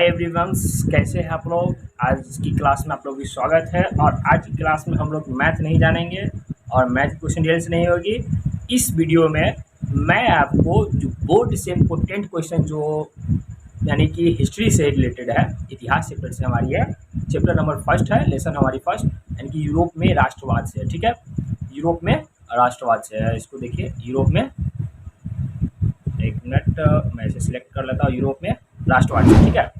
Hi everyone, कैसे हैं आप लोग। आज की क्लास में आप लोग की स्वागत है। और आज की क्लास में हम लोग मैथ नहीं जानेंगे और मैथ क्वेश्चन डिटेल्स नहीं होगी। इस वीडियो में मैं आपको जो बोर्ड से इम्पोर्टेंट क्वेश्चन जो यानी कि हिस्ट्री से रिलेटेड है, इतिहास चैप्टर से हमारी है, चैप्टर नंबर फर्स्ट है, लेसन हमारी फर्स्ट, यानी कि यूरोप में राष्ट्रवाद से है। ठीक है, यूरोप में राष्ट्रवाद से है। इसको देखिए, यूरोप में, एक मिनट मैं इसे सिलेक्ट कर लेता हूँ, यूरोप में राष्ट्रवाद से। ठीक है,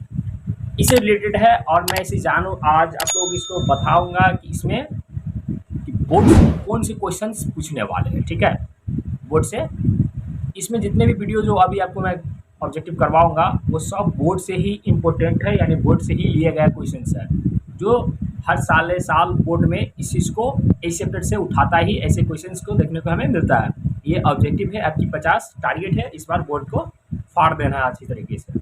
इससे रिलेटेड है और मैं इसे जानू आज आप लोग इसको बताऊंगा कि इसमें कि बोर्ड से कौन से क्वेश्चंस पूछने वाले हैं। ठीक है, बोर्ड से इसमें जितने भी वीडियो जो अभी आपको मैं ऑब्जेक्टिव करवाऊंगा वो सब बोर्ड से ही इम्पोर्टेंट है, यानी बोर्ड से ही लिए गए क्वेश्चंस है जो हर साल बोर्ड में इस चीज़ को इस चैप्टर से उठाता ही ऐसे क्वेश्चंस को देखने को हमें मिलता है। ये ऑब्जेक्टिव है आपकी, 50 टारगेट है इस बार बोर्ड को फाड़ देना है अच्छी तरीके से।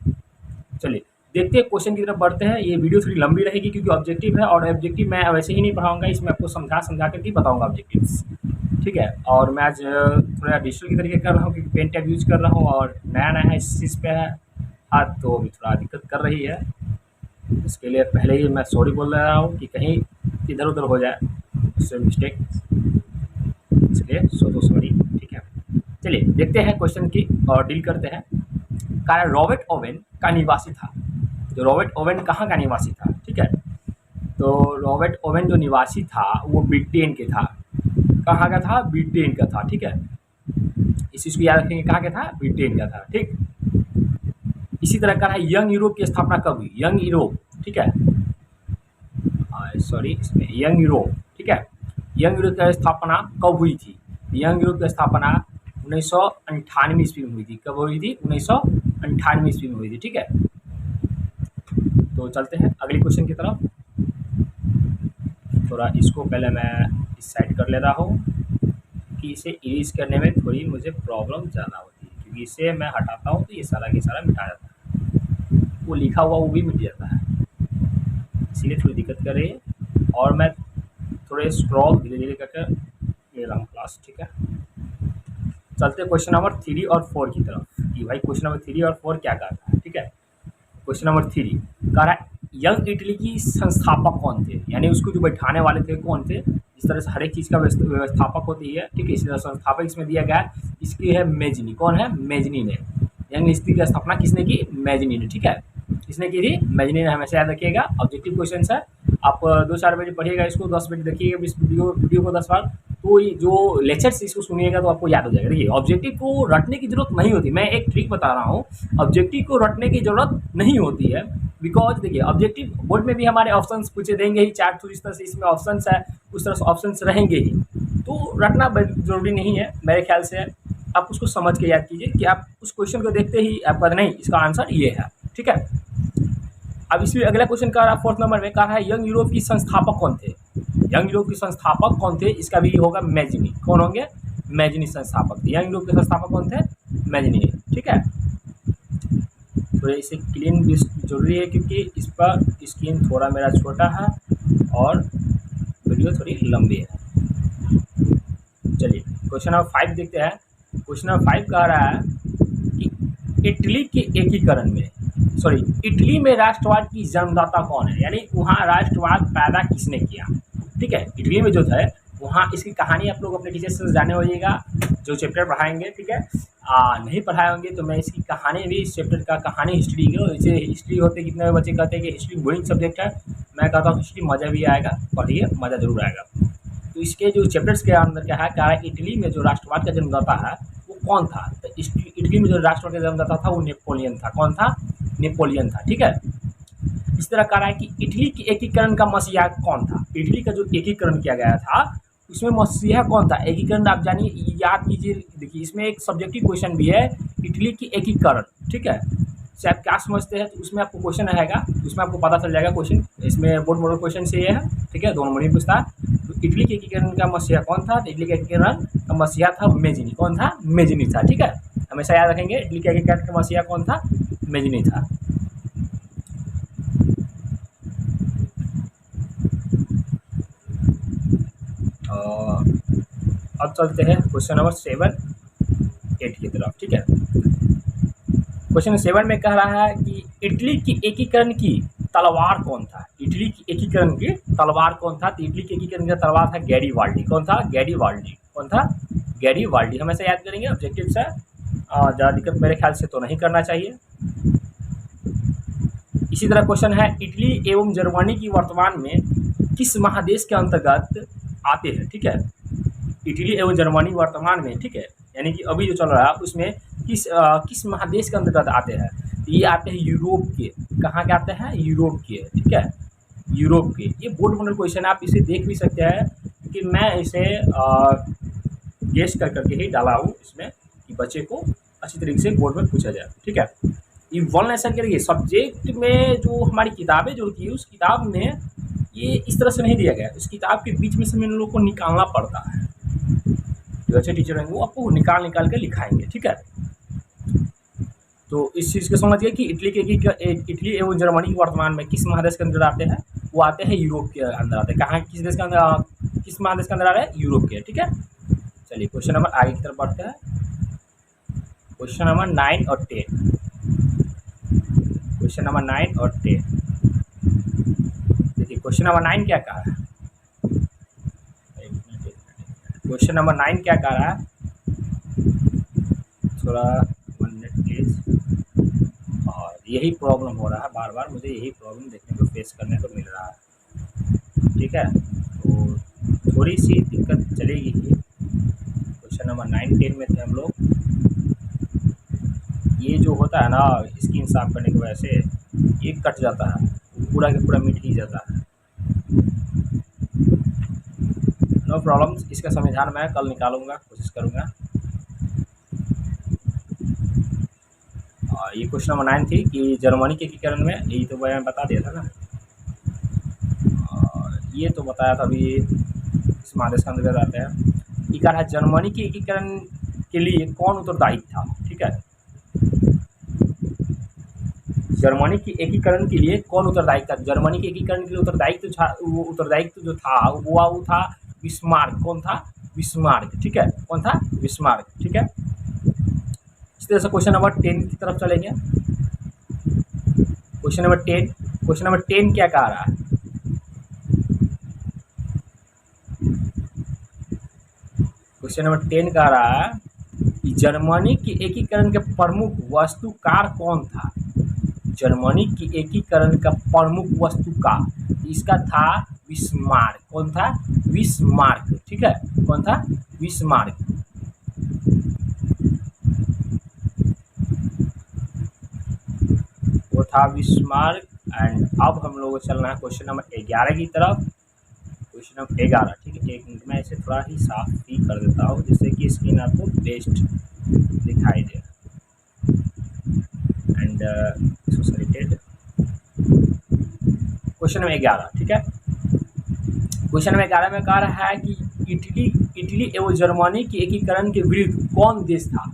चलिए देखते हैं, क्वेश्चन की तरफ बढ़ते हैं। ये वीडियो थोड़ी लंबी रहेगी क्योंकि ऑब्जेक्टिव है, और ऑब्जेक्टिव मैं वैसे ही नहीं पढ़ाऊंगा, इसमें आपको समझा करके बताऊंगा ऑब्जेक्टिव्स। ठीक है, और मैं आज थोड़ा डिजिटल की तरीके कर रहा हूँ क्योंकि पेन टैब यूज कर रहा हूँ और नया नया इस चीज़ पे है हाथ, तो अभी थोड़ा दिक्कत कर रही है। इसके लिए पहले ही मैं सॉरी बोल रहा हूँ कि कहीं इधर उधर हो जाए उससे मिस्टेक, इसलिए सॉरी। ठीक है, चलिए देखते हैं क्वेश्चन की और डील करते हैं। कारण रॉबर्ट ओवेन का निवासी था। तो रॉबर्ट ओवेन कहाँ का निवासी था? ठीक है, तो रॉबर्ट ओवेन जो निवासी था वो ब्रिटेन के था। कहाँ का था? ब्रिटेन का था। ठीक है, इस चीज़ को याद रखेंगे, कहाँ का था? ब्रिटेन का था। ठीक, इसी तरह का है यंग यूरोप की स्थापना कब हुई? यंग यूरोप, ठीक है, सॉरी इसमें यंग यूरोप। ठीक है, यंग यूरोप की स्थापना कब हुई थी? यंग यूरोप की स्थापना 1998 ईस्वी में हुई थी। कब हुई थी? 1998 ईस्वी में हुई थी। ठीक है, तो चलते हैं अगले क्वेश्चन की तरफ। थोड़ा इसको पहले मैं इस साइड कर ले रहा हूँ कि इसे इरेज करने में थोड़ी मुझे प्रॉब्लम ज़्यादा होती है, क्योंकि इसे मैं हटाता हूँ तो ये सारा के सारा मिटा जाता है, वो लिखा हुआ वो भी मिट जाता है, इसीलिए थोड़ी दिक्कत कर रही है। और मैं थोड़े स्क्रॉल धीरे धीरे करके ले रहा हूँ क्लास। ठीक है, चलते क्वेश्चन नंबर 3 और 4 की तरफ कि भाई क्वेश्चन नंबर 3 और 4 क्या कहता है। ठीक है, क्वेश्चन नंबर 3 कह रहा है यंग इटली की संस्थापक कौन थे, यानी उसको जो बैठाने वाले थे कौन थे। इस तरह से हर एक चीज़ का व्यवस्थापक होती है। ठीक है, इसी तरह संस्थापक इसमें दिया गया है, इसकी है मेजनी। कौन है? मेजनी ने। यंग इटली की स्थापना किसने की? मेजनी ने। ठीक है, किसने की थी? मेजनी ने। हमेशा याद रखिएगा, ऑब्जेक्टिव क्वेश्चन है। आप 2-4 बजे पढ़िएगा इसको, 10 बजे देखिएगा इस वीडियो को 10 बार, तो ये जो लेक्चर्स इसको सुनिएगा तो आपको याद हो जाएगा। देखिए, ऑब्जेक्टिव को रटने की जरूरत नहीं होती, मैं एक ट्रिक बता रहा हूँ, ऑब्जेक्टिव को रटने की जरूरत नहीं होती है। बिकॉज देखिए, ऑब्जेक्टिव बोर्ड में भी हमारे ऑप्शंस पूछे देंगे ही, 4 थ्रू इस तरह से इसमें ऑप्शंस है, उस तरह से ऑप्शंस रहेंगे ही, तो रटना जरूरी नहीं है मेरे ख्याल से। आप उसको समझ के याद कीजिए कि आप उस क्वेश्चन को देखते ही आपका नहीं, इसका आंसर ये है। ठीक है, अब इसमें अगला क्वेश्चन कह रहा है 4th नंबर में, कह रहा है यंग यूरोप की संस्थापक कौन थे? यंग यूरोप की संस्थापक कौन थे? इसका भी होगा मेजनी। कौन होंगे? मेजनी संस्थापक। यंग यूरोप के संस्थापक कौन थे? मेजनी। ठीक है, थोड़ा इसे क्लीन भी जरूरी है क्योंकि इस पर स्क्रीन थोड़ा मेरा छोटा है और वीडियो थोड़ी लंबी है। चलिए क्वेश्चन नंबर 5 देखते हैं। क्वेश्चन नंबर 5 कह रहा है कि इटली के एकीकरण में, सॉरी, इटली में राष्ट्रवाद की जन्मदाता कौन है, यानी वहाँ राष्ट्रवाद पैदा किसने किया। ठीक है, इटली में जो है वहाँ इसकी कहानी आप लोग अपने टीचर से जाने होइएगा जो चैप्टर पढ़ाएंगे। ठीक है, नहीं पढ़ाए होंगे तो मैं इसकी कहानी भी, इस चैप्टर का कहानी हिस्ट्री की, इसे हिस्ट्री होते कितने बच्चे कहते हैं कि हिस्ट्री बोरिंग सब्जेक्ट है, मैं कहता हूँ हिस्ट्री मज़ा भी आएगा, पढ़िए मज़ा जरूर आएगा। तो इसके जो चैप्टर्स के अंदर क्या है, इटली में जो राष्ट्रवाद का जन्मदाता है वो कौन था। तो इटली में जो राष्ट्रवाद का जन्मदाता था वो नेपोलियन था। कौन था? नेपोलियन था। ठीक है, इस तरह कह रहा है कि इटली के एकीकरण का मसीहा कौन था। इटली का जो एकीकरण किया गया था उसमें मसीहा कौन था? एकीकरण आप जानिए, याद कीजिए। देखिए, इसमें एक सब्जेक्टिव क्वेश्चन भी है, इटली की एकीकरण। ठीक है, से आप क्या समझते हैं, तो उसमें आपको क्वेश्चन रहेगा, उसमें आपको पता चल जाएगा क्वेश्चन। इसमें बोर्ड मॉडल क्वेश्चन से ये है। ठीक है, 2 नंबर में पूछता है। तो इटली के एकीकरण का मसीहा कौन था? तो इटली के एकीकरण का मसीहा था मेजनी। कौन था? मेजनी था। ठीक है, हमेशा याद रखेंगे, इटली के एकीकरण का मसीहा कौन था? मेजनी था। अब चलते हैं क्वेश्चन नंबर 7, 8 की तरफ। ठीक है, क्वेश्चन 7 में कह रहा है कि इटली की एकीकरण की तलवार कौन था? इटली की एकीकरण की तलवार कौन था? तो इटली की एकीकरण की तलवार था गैरीबाल्डी। कौन था? गैरीबाल्डी। कौन था? गैरीबाल्डी। हमेशा याद करेंगे, ऑब्जेक्टिव्स है, ज़्यादा दिक्कत मेरे ख्याल से तो नहीं करना चाहिए। इसी तरह क्वेश्चन है, इटली एवं जर्मनी की वर्तमान में किस महादेश के अंतर्गत आते हैं? ठीक है, इटली एवं जर्मनी वर्तमान में, ठीक है, यानी कि अभी जो चल रहा है उसमें किस महादेश के अंतर्गत आते हैं? ये आते हैं यूरोप के। कहाँ के आते हैं? यूरोप के। ठीक है, यूरोप के। ये बोर्ड मॉडल क्वेश्चन, आप इसे देख भी सकते हैं कि मैं इसे गेस कर करके ही डाला हूँ इसमें कि बच्चे को अच्छी तरीके से बोर्ड में पूछा जाए। ठीक है, ये वन नेशन के लिए सब्जेक्ट में जो हमारी किताबें जो होती है उस किताब में ये इस तरह से नहीं दिया गया। उस किताब के बीच में से इन लोगों को निकालना पड़ता है। जो अच्छे टीचर हैं वो आपको निकाल के लिखाएंगे। ठीक है, तो इस चीज़ को समझिए कि इटली एवं जर्मनी की वर्तमान में किस महादेश के अंदर आते हैं? वो आते हैं यूरोप के अंदर आते हैं। कहाँ, किस देश के अंदर, किस महादेश के अंदर आ रहे हैं? यूरोप के। ठीक है, चलिए क्वेश्चन नंबर आगे की तरफ बढ़ते हैं। क्वेश्चन नंबर 9 और 10। क्वेश्चन नंबर 9 और 10 देखिए, क्वेश्चन नंबर 9 क्या कहा है? क्वेश्चन नंबर 9 क्या कह रहा है? थोड़ा 1 मिनट प्लीज। और यही प्रॉब्लम हो रहा है, बार बार मुझे यही प्रॉब्लम देखने को फेस करने को मिल रहा है। ठीक है, तो थोड़ी सी दिक्कत चलेगी ही। क्वेश्चन नंबर 9 10 में थे हम लोग। ये जो होता है ना स्क्रीन साफ करने की वजह से ये कट जाता है, पूरा के पूरा मिट ही जाता है। नो प्रॉब्लम, इसका समाधान मैं कल निकालूंगा, कोशिश करूंगा। ये क्वेश्चन नंबर 9 थी कि जर्मनी के एकीकरण में, यही तो मैं बता दिया था ना, ये तो बताया था अभी इस महादेश के अंतर्गत आते हैं। ये कहा है जर्मनी के एकीकरण के लिए कौन उत्तरदायी था? ठीक है, जर्मनी की एकीकरण के लिए कौन उत्तरदायी था? जर्मनी के एकीकरण के लिए उत्तरदायित्व जो था वो था बिस्मार्क। कौन था? बिस्मार्क। ठीक है, कौन था? बिस्मार्क। ठीक है, इस तरह से क्वेश्चन नंबर 10 की तरफ चलेंगे। क्वेश्चन नंबर 10, क्वेश्चन नंबर 10 क्या कह रहा है? क्वेश्चन नंबर 10 कह रहा है कि जर्मनी की एकीकरण के प्रमुख वास्तुकार कौन था? जर्मनी की एकीकरण का प्रमुख वास्तुकार इसका था बिस्मार्क। कौन था? बिस्मार्क। ठीक है, कौन था? बिस्मार्क। वो था बिस्मार्क। एंड अब हम लोग को चलना है क्वेश्चन नंबर 11 की तरफ। Question number 11। ठीक है, एक मिनट में इसे थोड़ा ही साफ ही कर देता हूँ जिससे कि स्क्रीन आपको बेस्ट दिखाई दे। And associated question number 11। ठीक है, क्वेश्चन नंबर 11 में कह रहा है कि इटली एवं जर्मनी के एकीकरण के विरुद्ध कौन देश था?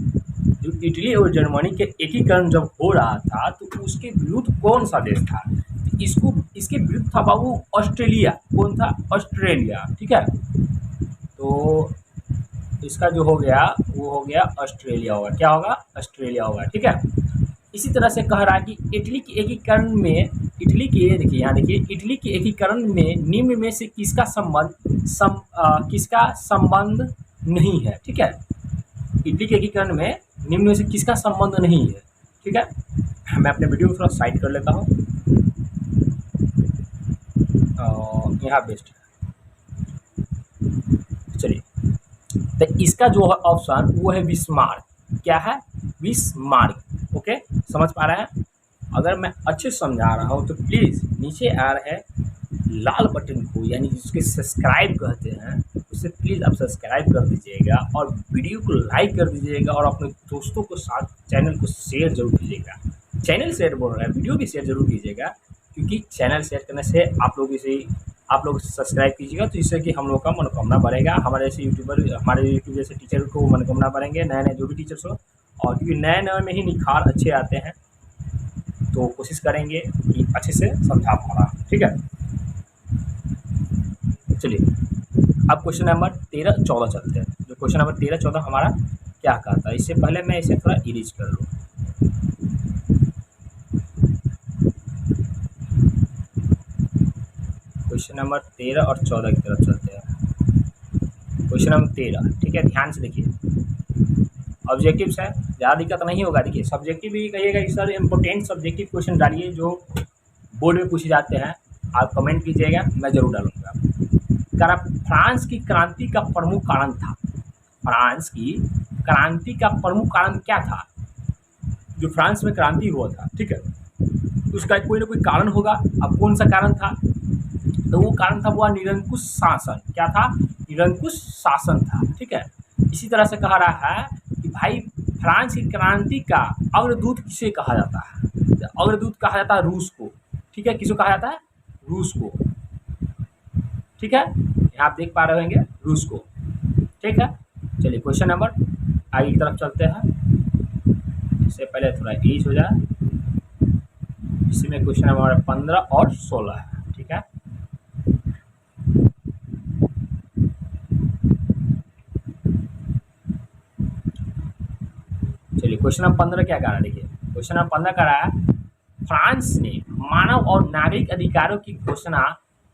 जो इटली और जर्मनी के एकीकरण जब हो रहा था तो उसके विरुद्ध कौन सा देश था? इसके विरुद्ध था बाबू ऑस्ट्रेलिया। कौन था? ऑस्ट्रेलिया। ठीक है, तो इसका जो हो गया वो हो गया ऑस्ट्रेलिया होगा। क्या होगा? ऑस्ट्रेलिया होगा। ठीक है, इसी तरह से कह रहा है कि इटली के एकीकरण में, देखिए यहाँ देखिए, इटली के एकीकरण में निम्न में से किसका संबंध नहीं है? ठीक है, इटली के एकीकरण में निम्न में से किसका संबंध नहीं है? ठीक है, मैं अपने वीडियो को थोड़ा साइड कर लेता हूँ, यहाँ बेस्ट है। चलिए, तो इसका जो है ऑप्शन वो है बिस्मार्क। क्या है? बिस्मार्क। ओके, समझ पा रहे हैं? अगर मैं अच्छे समझा रहा हूँ तो प्लीज़ नीचे आ रहे लाल बटन को, यानी जिसके सब्सक्राइब कहते हैं, उससे प्लीज़ आप सब्सक्राइब कर दीजिएगा और वीडियो को लाइक कर दीजिएगा और अपने दोस्तों को साथ चैनल को शेयर जरूर कीजिएगा। चैनल शेयर बोल रहा है, वीडियो भी शेयर जरूर कीजिएगा, क्योंकि चैनल शेयर करने से आप लोग सब्सक्राइब कीजिएगा तो इससे कि हम लोग का मनोकामना बढ़ेगा। हमारे जैसे यूट्यूब जैसे टीचर को मनोकामना बढ़ेंगे, नए जो भी टीचर्स हो, और क्योंकि नए में ही निखार अच्छे आते हैं तो कोशिश करेंगे कि अच्छे से समझा पाना। ठीक है, चलिए अब क्वेश्चन नंबर 13 14 चलते हैं। जो क्वेश्चन नंबर 13 14 हमारा क्या कहता है, इससे पहले मैं इसे थोड़ा इरेज कर लूँ। क्वेश्चन नंबर 13 और 14 की तरफ चलते हैं। क्वेश्चन नंबर 13, ठीक है, ध्यान से देखिए। ऑब्जेक्टिव्स है, ज़्यादा दिक्कत नहीं होगा। देखिए सब्जेक्टिव भी कहिएगा कि सर इम्पोर्टेंट सब्जेक्टिव क्वेश्चन डालिए जो बोर्ड में पूछे जाते हैं, आप कमेंट कीजिएगा, मैं ज़रूर डालूंगा। करा फ्रांस की क्रांति का प्रमुख कारण था। फ्रांस की क्रांति का प्रमुख कारण क्या था? जो फ्रांस में क्रांति हुआ था, ठीक है, उसका कोई ना कोई कारण होगा। अब कौन सा कारण था? तो वो कारण था वो निरंकुश शासन। क्या था? निरंकुश शासन था, ठीक है। इसी तरह से कह रहा है कि भाई फ्रांस की क्रांति का अग्रदूत किसे कहा जाता है? तो अग्रदूत कहा जाता है रूस को, ठीक है। किसको कहा जाता है? रूस को, ठीक है। यहाँ आप देख पा रहे होंगे रूस को, ठीक है। चलिए क्वेश्चन नंबर आगे की तरफ चलते हैं। इससे पहले थोड़ा ईज हो जाए। इसी में क्वेश्चन नंबर 15 और 16 है, ठीक है। चलिए क्वेश्चन नंबर 15 क्या कह रहा है? देखिए क्वेश्चन नंबर 15 कह रहा है फ्रांस ने मानव और नागरिक अधिकारों की घोषणा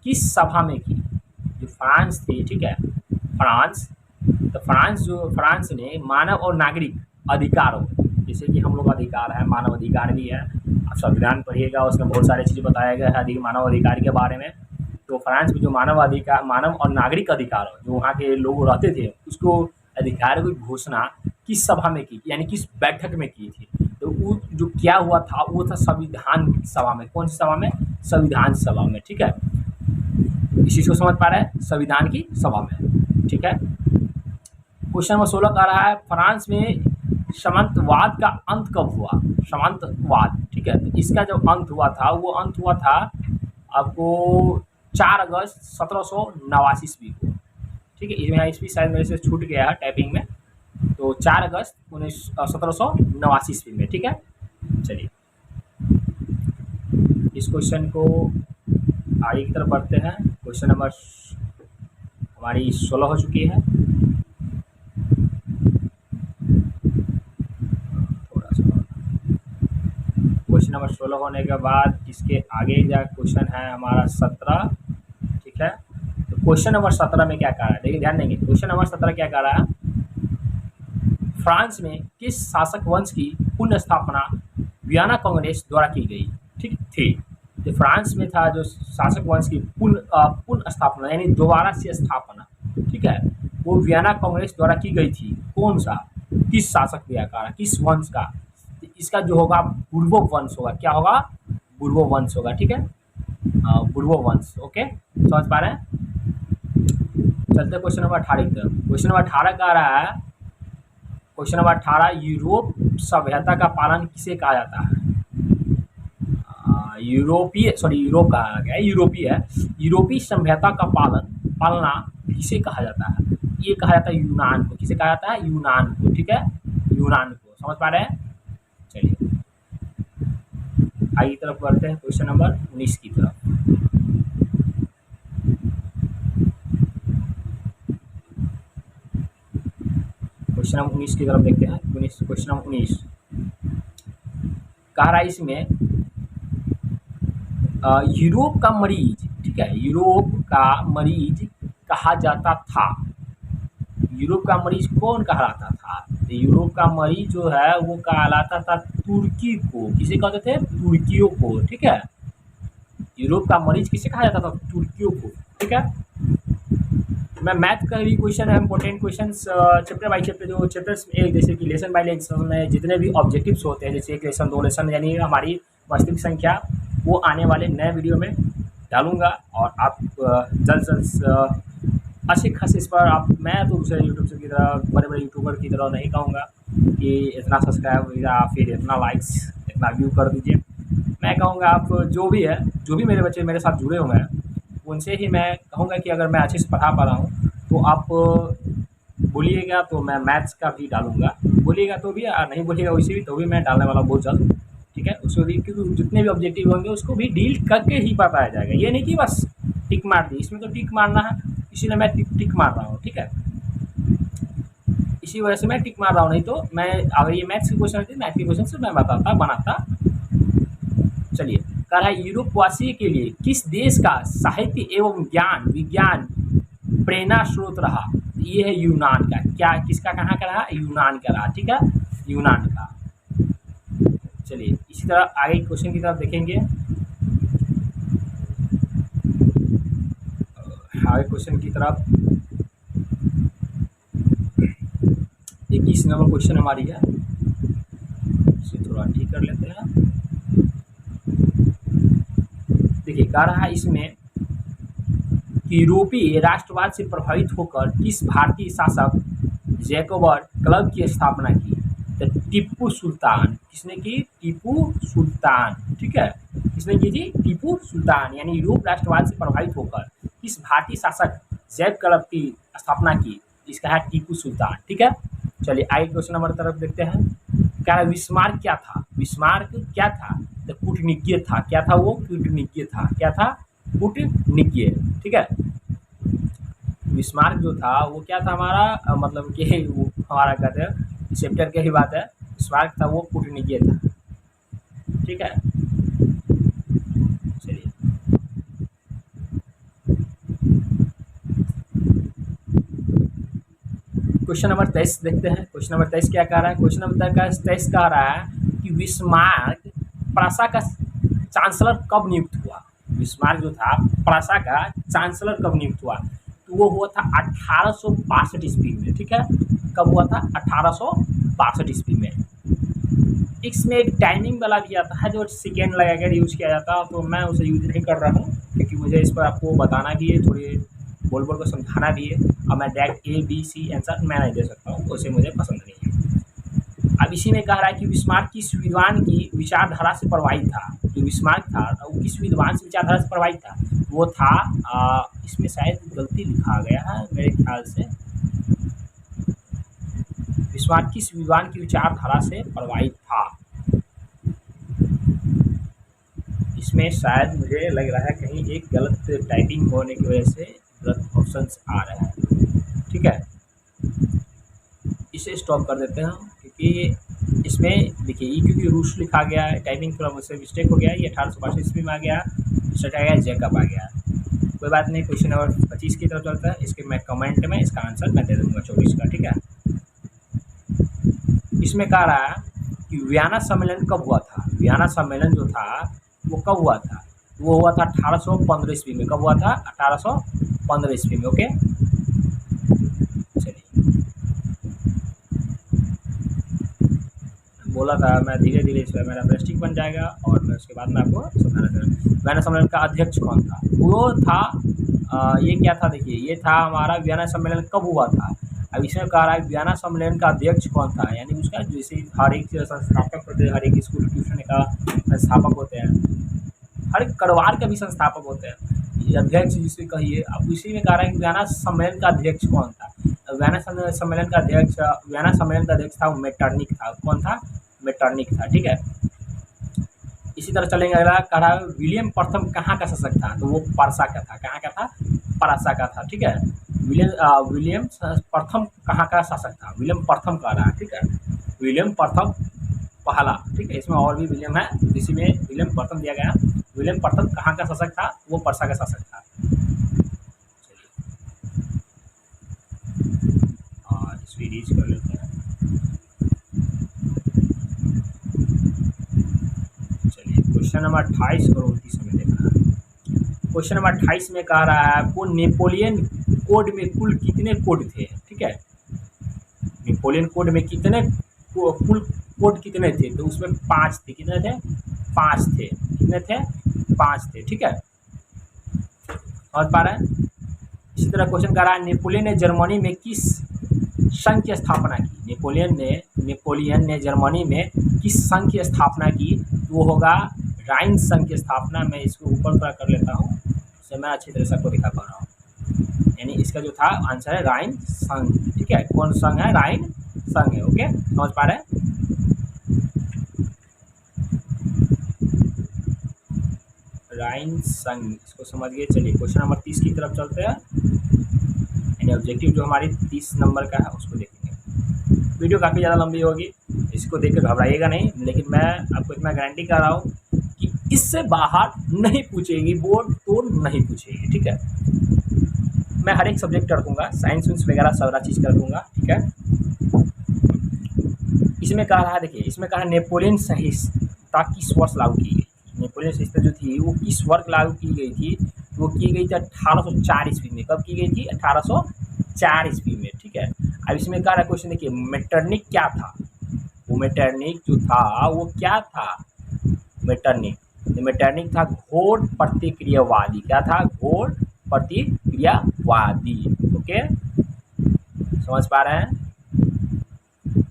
किस सभा में की? जो फ्रांस थी, ठीक है, फ्रांस, तो फ्रांस ने मानव और नागरिक अधिकारों, जैसे कि हम लोग अधिकार है, मानव अधिकार भी है, आप संविधान पढ़िएगा, उसमें बहुत सारी चीज़ें बताया गया है मानव अधिकार के बारे में। तो फ्रांस में जो मानव और नागरिक अधिकार जो वहाँ के लोग रहते थे, उसको अधिकार की घोषणा किस सभा में की, यानी किस बैठक में की थी? तो वो जो क्या हुआ था वो था संविधान सभा में। कौन सी सभा में? संविधान सभा में, ठीक है। इसी को समझ पा रहे हैं? संविधान की सभा में, ठीक है। क्वेश्चन नंबर 16 कह रहा है फ्रांस में सामंतवाद का अंत कब हुआ? सामंतवाद, ठीक है। तो इसका जो अंत हुआ था वो अंत हुआ था आपको 4 अगस्त 1789 ईस्वी को, ठीक है। इसमें ईस्वी शायद मेरे से छूट गया है टाइपिंग में, तो 4 अगस्त 1789 ईस्वी में, ठीक है। चलिए इस क्वेश्चन को आगे की तरफ बढ़ते हैं। क्वेश्चन नंबर हमारी 16 हो चुकी है। थोड़ा सा क्वेश्चन नंबर 16 होने के बाद इसके आगे जा क्वेश्चन है हमारा 17, ठीक है। तो क्वेश्चन नंबर 17 में क्या कह रहा है? देखिए ध्यान देंगे, क्वेश्चन नंबर 17 क्या कह रहा है? फ्रांस में किस शासक वंश की पुनः स्थापना वियना कांग्रेस द्वारा की गई, ठीक थी? जो फ्रांस में था जो शासक वंश की पुनः स्थापना यानी दोबारा से स्थापना, ठीक है, वो वियना कांग्रेस द्वारा की गई थी। कौन सा? किस शासक का, किस वंश का? इसका जो होगा बुर्बो वंश होगा। क्या होगा? बुर्बो वंश होगा, ठीक है, बुर्बो वंश। ओके, समझ पा रहे हैं? चलते क्वेश्चन नंबर 18 की तरफ। क्वेश्चन नंबर 18 कह रहा है, क्वेश्चन नंबर 18, यूरोप सभ्यता का पालन किसे कहा जाता है? यूरोप कहा गया, यूरोपीय सभ्यता का पालना किसे कहा जाता है? ये कहा जाता है यूनान को। किसे कहा जाता है? यूनान को, ठीक है, यूनान को। समझ पा रहे हैं? चलिए आगे की तरफ बढ़ते हैं, क्वेश्चन नंबर 19 की तरफ। क्वेश्चन नंबर 19 की तरफ देखते हैं। क्वेश्चन नंबर 19 कह रहा है इसमें यूरोप का मरीज, ठीक है, यूरोप का मरीज कहा जाता था। यूरोप का मरीज कौन कहलाता था? तो यूरोप का मरीज जो है वो कहलाता था तुर्की को। किसे कहते थे? तुर्कियों को, ठीक है। यूरोप का मरीज किसे कहा जाता था? तुर्कियों को, ठीक है। मैं मैथ का भी क्वेश्चन है, important question chapter by chapter, जो चैप्टर्स एक जैसे कि लेसन बाई लेसन में जितने भी ऑब्जेक्टिव्स होते हैं, जैसे एक लेसन, 2 लेसन, यानी हमारी वास्तविक संख्या, वो आने वाले नए वीडियो में डालूंगा। और आप जल्द अच्छे खासे इस पर आप, मैं तो दूसरे यूट्यूब की तरह, बड़े बड़े यूट्यूबर की तरह नहीं कहूँगा कि इतना सब्सक्राइब या फिर इतना लाइक्स, इतना व्यू कर दीजिए। मैं कहूँगा आप जो भी मेरे बच्चे मेरे साथ जुड़े हुए हैं, उनसे ही मैं कहूँगा कि अगर मैं अच्छे से पढ़ा पा रहा हूँ तो आप बोलिएगा तो मैं मैथ्स का भी डालूँगा, बोलिएगा तो भी, और नहीं बोलिएगा वैसे भी तो भी मैं डालने वाला बहुत जल्द, ठीक है। उसको भी, क्योंकि जितने भी ऑब्जेक्टिव होंगे उसको भी डील करके ही बताया जाएगा। ये नहीं कि बस टिक मार दी, इसमें तो टिक मारना है, इसीलिए मैं टिक मार रहा हूँ, ठीक है। इसी वजह से मैं टिक मार रहा हूँ, नहीं तो मैं अगर ये मैथ्स के क्वेश्चन थे, मैथ के क्वेश्चन से मैं बनाता। चलिए कह रहा है यूरोपवासी के लिए किस देश का साहित्य एवं ज्ञान विज्ञान प्रेरणा स्रोत रहा? ये है यूनान का। क्या किसका कहाँ का रहा? यूनान का रहा। ठीक है, यूनान का। चलिए इसी तरह आगे क्वेश्चन की तरफ देखेंगे। आगे क्वेश्चन की तरफ 21 नंबर क्वेश्चन हमारी है, इसे थोड़ा ठीक कर लेते हैं। देखिए कह रहा है इसमें यूरोपीय राष्ट्रवाद से प्रभावित होकर किस भारतीय शासक जैकोबर क्लब की स्थापना की? तो टीपू सुल्तान। किसने की? टीपू सुल्तान। ठीक है, किसने की थी? टीपू सुल्तान। यानी यूरोप राष्ट्रवाद से प्रभावित होकर किस भारतीय शासक जैक क्लब की स्थापना की? इसका है टीपू सुल्तान। ठीक है, चलिए आगे क्वेश्चन नंबर तरफ देखते हैं। क्या है विस्मार्क क्या था? विस्मार्क क्या था? तो कूटनीतिज्ञ था। क्या था वो? कूटनीतिज्ञ था। क्या था? कूटनीतिज्ञ। ठीक है, विस्मार्क जो था वो क्या था हमारा, मतलब कि वो हमारा कहते हैं चैप्टर की ही बात है। विस्मार्क था वो कूटनीतिज्ञ था। ठीक है, चलिए क्वेश्चन नंबर 23 देखते हैं। क्वेश्चन नंबर 23 क्या कह रहा है? क्वेश्चन नंबर 23 कह रहा है कि विस्मार्क प्रासा का चांसलर कब नियुक्त हुआ? विस्मार्क जो था प्रासा का चांसलर कब नियुक्त हुआ? तो वो हुआ था 1862 ईस्वी में। ठीक है, कब हुआ था? 1862 ईस्वी में। इसमें एक टाइमिंग वाला भी आता है जो सेकेंड लगाकर यूज़ किया जाता है, तो मैं उसे यूज नहीं कर रहा हूँ क्योंकि मुझे इस पर आपको बताना भी है, थोड़ी बोल बोल को समझाना भी है, और मैं direct A B C answer मैं नहीं दे सकता हूँ, उसे मुझे पसंद नहीं है। अब इसी में कह रहा है कि विस्मार्क किस विद्वान की विचारधारा से प्रभावित था? जो विस्मार्क था वो किस विद्वान से विचारधारा से प्रभावित था? वो था इसमें शायद गलती लिखा गया है मेरे ख्याल से। विस्मार्क किस विद्वान की विचारधारा से प्रभावित था? इसमें शायद मुझे लग रहा है कहीं एक गलत टाइपिंग होने की वजह से गलत ऑप्शंस आ रहे हैं। ठीक है, इसे स्टॉप कर देते हैं क्योंकि इसमें देखिए ये क्योंकि रूस लिखा गया है, टाइपिंग थोड़ा मुझसे मिस्टेक हो गया है। ये 1862 ईस्वी में आ गया, सेट आ गया, जैकब आ गया। कोई बात नहीं, क्वेश्चन नंबर 25 की तरफ चलता है। इसके मैं कमेंट में इसका आंसर मैं दे दूंगा 24 का। ठीक है, इसमें कह रहा है कि वियना सम्मेलन कब हुआ था? वियना सम्मेलन जो था वो कब हुआ था? वो हुआ था 1815 ईस्वी में। कब हुआ था? 1815 ईस्वी में। ओके, बोला था मैं धीरे धीरे इस पर मेरा प्रेस्टिक बन जाएगा और मैं उसके बाद में आपको समझाना चाहूँगा। वियना सम्मेलन का अध्यक्ष कौन था? वो था ये क्या था? देखिए ये था हमारा वियना सम्मेलन कब हुआ था। अब इसमें कह रहा है वियना सम्मेलन का अध्यक्ष कौन था, यानी उसका जैसे हर एक संस्थापक होते हैं, हर एक स्कूल ट्यूशन का संस्थापक होते हैं, हर एक कड़वार के भी संस्थापक होते हैं, अध्यक्ष जिसे कहिए। अब इसी में कह रहा है कि वियना सम्मेलन का अध्यक्ष कौन था? वियना सम्मेलन का अध्यक्ष था मेटरनिक था। कौन था? मेटरनिक था। ठीक है, इसी तरह चलेंगे। अगला कह रहा है विलियम प्रथम कहाँ का शासक था? तो वो परसा का था। कहाँ का था? परसा का था। ठीक है, विलियम प्रथम कहाँ का शासक था? विलियम प्रथम कह रहा है। ठीक है, विलियम प्रथम पहला। ठीक है, इसमें और भी विलियम है, इसी में विलियम प्रथम दिया गया। विलियम प्रथम कहाँ का शासक था? वो परसा का शासक था। और इसको रीच कर लेते हैं। चलिए क्वेश्चन नंबर 28 और 29 में देखना है। क्वेश्चन नंबर 28 में कह रहा है आपको नेपोलियन कोड में कुल कितने कोड थे? ठीक है, नेपोलियन कोड में कितने कुल कोड कितने थे? तो उसमें 5 थे। कितने थे? 5 थे। कितने थे? 5 थे। ठीक है, समझ पा रहे हैं? इसी तरह क्वेश्चन कर रहा है नेपोलियन ने जर्मनी में किस संघ की स्थापना की? नेपोलियन ने जर्मनी में किस संघ की स्थापना की? वो होगा राइन संघ की स्थापना। मैं इसको ऊपर थोड़ा कर लेता हूँ, इससे मैं अच्छी तरह से आपको दिखा पा रहा हूँ। यानी इसका जो था आंसर है राइन संघ। ठीक है, कौन संघ है? राइन संघ है। ओके, समझ पा रहे हैं? राइन संघ, इसको समझ गए। चलिए क्वेश्चन नंबर 30 की तरफ चलते हैं। यानी ऑब्जेक्टिव जो हमारी 30 नंबर का है उसको देखेंगे। वीडियो काफ़ी ज़्यादा लंबी होगी, इसको देख कर घबराइएगा नहीं, लेकिन मैं आपको इतना गारंटी कर रहा हूँ कि इससे बाहर नहीं पूछेगी, बोर्ड तो नहीं पूछेगी। ठीक है, मैं हर एक सब्जेक्ट रखूँगा, साइंस वाइंस वगैरह सारा चीज़ कर दूँगा। ठीक है, इसमें कह रहा है, देखिए इसमें कहा नेपोलियन संहिता किस वर्ष लागू की गई। नेपोलियन संहिता जो थी वो किस वर्ष लागू की गई थी, वो की गई थी 1804 ईस्वी में। कब की गई थी? 1804 ईस्वी में। ठीक है, अब इसमें कह रहा है क्वेश्चन, देखिए मेटरनिक क्या था, वो मेटरनिक जो था वो क्या था, मेटरनिक था घोर प्रतिक्रियावादी। क्या था? घोर प्रतिक्रियावादी। ओके, समझ पा रहे हैं?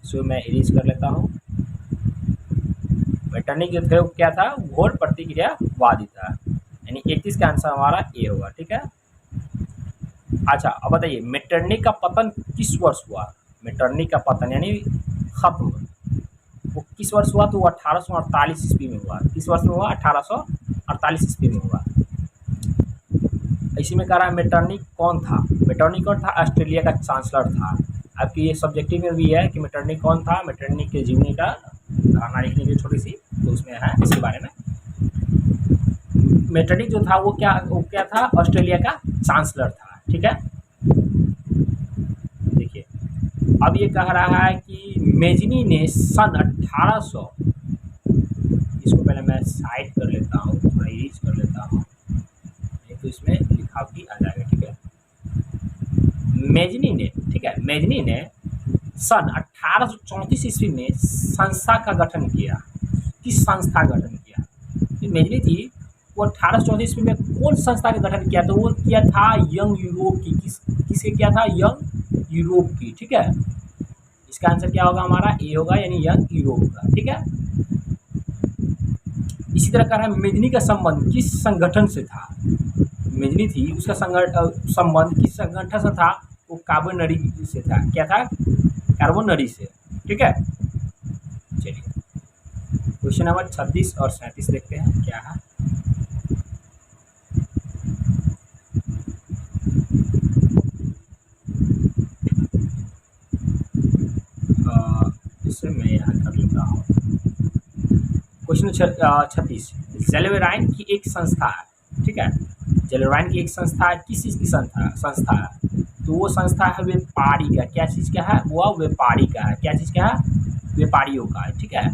सो मैं इरेज कर लेता हूँ। मेटरनिक जो थे वो क्या था? घोर प्रतिक्रियावादी था, यानी 31 का आंसर हमारा ए होगा। ठीक है, अच्छा अब बताइए मेटरनिक का पतन किस वर्ष हुआ? मेटरनिक का पतन यानी खत्म वो किस वर्ष हुआ? तो वो 1848 ईस्वी में हुआ। किस वर्ष में हुआ? 1848 ईस्वी में हुआ। इसी में कह रहा है मेटरनिक कौन था? मेटरनिक कौन था? ऑस्ट्रेलिया का चांसलर था। आपकी ये सब्जेक्टिव में भी है कि मेटरनिक कौन था, मेटरनिक के जीवनी का धारणा लिखने की छोटी सी, तो उसमें है इसके बारे में। मेटरनिक जो था वो क्या था? ऑस्ट्रेलिया का चांसलर था। ठीक है, देखिए अब ये कह रहा है कि मेजनी ने सन 1800, इसको पहले मैं साइड कर लेता हूँ, थोड़ा इरेज कर लेता हूँ, नहीं तो इसमें लिखावटी आ जाएगा। ठीक है, मेजनी ने, ठीक है, मेजनी ने सन 1834 ईस्वी में संस्था का गठन किया। किस संस्था का गठन किया? मेजनी थी वो 1834 ईस्वी में कौन संस्था का गठन किया? तो वो किया था यंग यूरोप की। किसके किया था? यंग यूरोप की। ठीक है, इसका आंसर क्या होगा हमारा? ए होगा, यानी यंग यूरोप का। ठीक है, इसी तरह का मेजनी का संबंध किस संगठन से था? मेजनी थी उसका संबंध किस संगठन से था? वो कार्बोनरी से था। क्या था? कार्बोनरी से। ठीक है, चलिए क्वेश्चन नंबर 36 और 37 देखते हैं क्या है। इसे मैं यहाँ कर लेता हूँ। क्वेश्चन 36, जेलेवेराइन की एक संस्था है। ठीक है, जेलेवेराइन की एक संस्था है। किस चीज़ की संस्था है? तो वो संस्था है व्यापारी का। क्या चीज़ का है? वो व्यापारी का है। क्या चीज़ का है? व्यापारियों का है। ठीक है,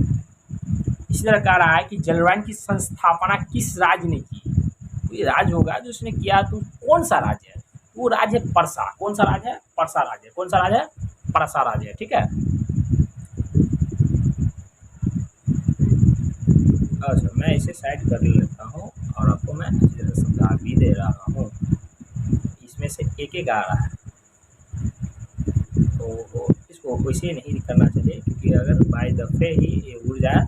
इसी तरह कह रहा है कि जेलेवेराइन की संस्थापना किस राज्य ने की? कोई राज्य होगा जो उसने किया, तो कौन सा राज्य है? वो राज्य है परसा। कौन सा राज्य है? परसा राज्य। कौन सा राज्य है? परसा राज्य है। ठीक है, अच्छा मैं इसे साइड कर लेता हूँ और आपको मैं अच्छी तरह समझा भी दे रहा हूँ। इसमें से एक एक आ रहा है, तो इसको वैसे नहीं करना चाहिए, क्योंकि अगर बाय दफ़े ही ये उड़ जाए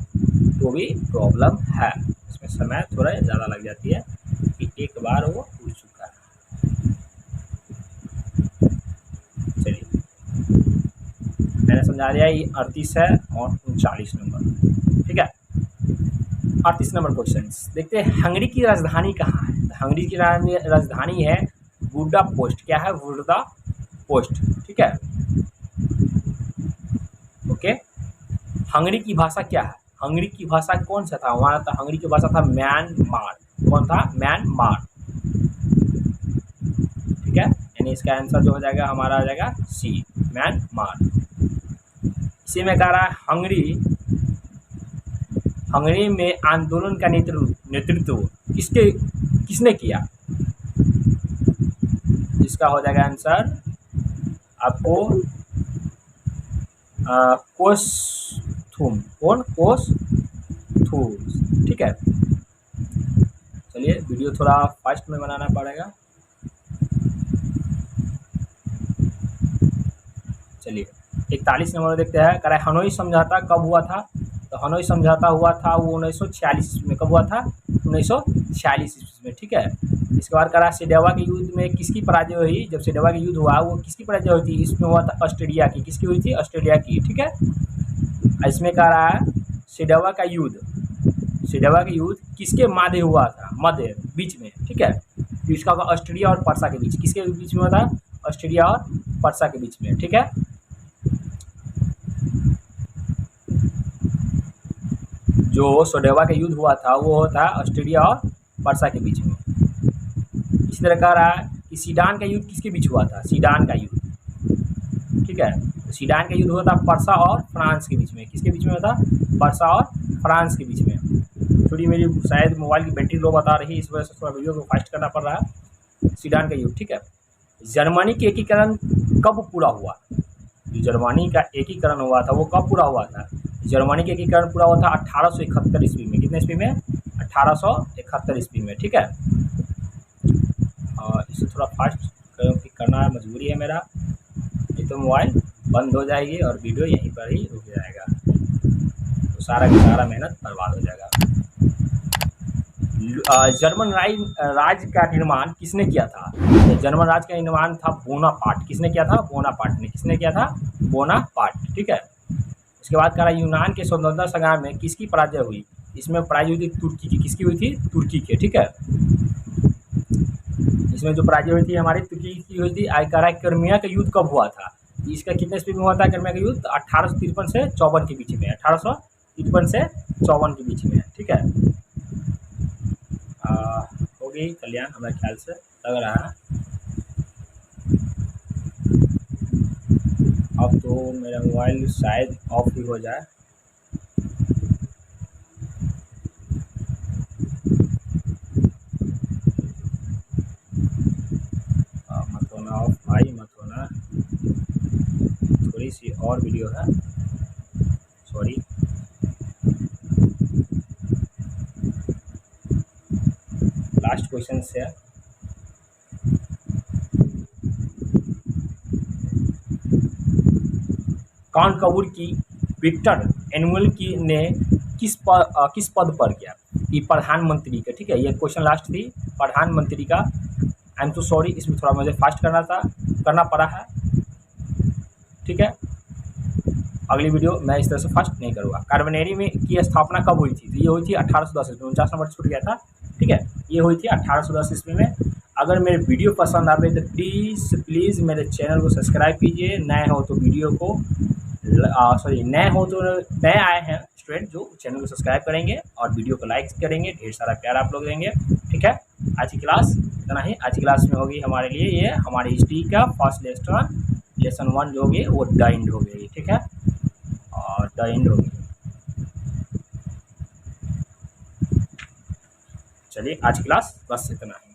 तो भी प्रॉब्लम है। इसमें समय थोड़ा ज़्यादा लग जाती है कि एक बार वो उड़ चुका है। चलिए मैंने समझा दिया, ये 38 है और 39 नंबर। ठीक है, 38 नंबर क्वेश्चन देखते हैं। हंगरी की राजधानी कहाँ है? हंगरी की राजधानी है बुडापेस्ट। क्या है? बुडापेस्ट। ठीक है, ओके। हंगरी की भाषा क्या है? हंगरी की भाषा कौन सा था? हमारा था हंगरी की भाषा था म्यांमार। कौन था? म्यांमार। ठीक है, यानी इसका आंसर जो हो जाएगा हमारा आ जाएगा सी, म्यांमार। इसी में कह रहा है हंगरी में आंदोलन का नेतृत्व किसने किया? इसका हो जाएगा आंसर आपको कोस्थुम। कौन? कोस्थुम। ठीक है, चलिए वीडियो थोड़ा फास्ट में बनाना पड़ेगा। चलिए 41 नंबर देखते हैं। कह रहा है हनोई समझौता कब हुआ था? तो हनोई समझौता हुआ था वो 1946 में। कब हुआ था? 1946 ईस्वी में। ठीक है, इसके बाद कह रहा है सिडेवा के युद्ध में किसकी पराजय हुई? जब सिडेवा के युद्ध हुआ वो किसकी पराजय हुई थी? इसमें हुआ था ऑस्ट्रेलिया की। किसकी हुई थी? ऑस्ट्रेलिया की। ठीक है, इसमें कह रहा है सिडेवा का युद्ध किसके मध्य हुआ था? मध्य बीच में। ठीक है, तो इसका होगा ऑस्ट्रेलिया और पर्सा के बीच। किसके बीच में हुआ था? ऑस्ट्रेलिया और पर्सा के बीच में। ठीक है, जो सोडेवा का युद्ध हुआ था वो था ऑस्ट्रेलिया और पर्सा के बीच में। इसी तरह कह रहा है कि सीडान का युद्ध किसके बीच हुआ था, सीडान का युद्ध, ठीक है। तो सीडान का युद्ध हुआ था पर्सा और फ्रांस के बीच में। किसके बीच में हुआ था, पर्सा और फ्रांस के बीच में। थोड़ी मेरी शायद मोबाइल की बैटरी लो बता रही है, इस वजह से थोड़ा वीडियो को फास्ट करना पड़ रहा है। सीडान का युद्ध, ठीक है। जर्मनी के एकीकरण कब पूरा हुआ, जो जर्मनी का एकीकरण हुआ था वो कब पूरा हुआ था। जर्मनी का एकीकरण पूरा हुआ था 1871 ईस्वी में। कितने ईस्वी में, 1871 ईस्वी में, ठीक है। इसे थोड़ा फास्ट करना मजबूरी है मेरा, नहीं तो मोबाइल बंद हो जाएगी और वीडियो यहीं पर ही रुक जाएगा, तो सारा का सारा मेहनत बर्बाद हो जाएगा। जर्मन राज्य का निर्माण किसने किया था, जर्मन राज्य का निर्माण था बोनापार्ट। किसने किया था, बोनापार्ट ने। किसने किया था, बोनापार्ट, ठीक है। उसके बाद कह रहा है यूनान के स्वतंत्रता संग्राम में किसकी पराजय हुई। इसमें पराजय हुई थी तुर्की की। किसकी हुई थी, तुर्की की, ठीक है। इसमें जो पराजय हुई थी हमारी तुर्की की हुई थी। कह रहा है क्रिमिया का युद्ध कब हुआ था, इसका कितने ईस्वी में हुआ था क्रिमिया का युद्ध, 1853 से 54 के बीच में, 1853 से 54 के बीच में, ठीक है। हो गई कल्याण हमारे ख्याल से लग रहा है। अब तो मेरा मोबाइल शायद ऑफ ही हो जाए। मत होना ऑफ भाई, मत होना। थोड़ी सी और वीडियो है, सॉरी। लास्ट क्वेश्चन से कौन कपूर की विक्टर एनुअल की ने किस पद पर गया, ये प्रधानमंत्री का, ठीक है। ये क्वेश्चन लास्ट थी प्रधानमंत्री का। आई एम तो सॉरी, इसमें थोड़ा मुझे फास्ट करना पड़ा है, ठीक है। अगली वीडियो मैं इस तरह से फास्ट नहीं करूँगा। कार्बोनेरी में की स्थापना कब हुई थी, तो ये हुई थी 1810 ईस्वी में। 49 नंबर छूट गया था, ठीक है। ये हुई थी 1810 ईस्वी में। अगर मेरे वीडियो पसंद आवे तो प्लीज़ मेरे चैनल को सब्सक्राइब कीजिए। नए हो तो वीडियो को नए आए हैं स्टूडेंट जो चैनल को सब्सक्राइब करेंगे और वीडियो को लाइक करेंगे, ढेर सारा प्यार आप लोग देंगे, ठीक है। आज की क्लास इतना ही। आज की क्लास में होगी हमारे लिए ये हमारी हिस्ट्री का फर्स्ट लेसन 1 जो होगी वो द एंड हो गई, ठीक है, और द एंड होगी। चलिए आज की क्लास बस इतना ही।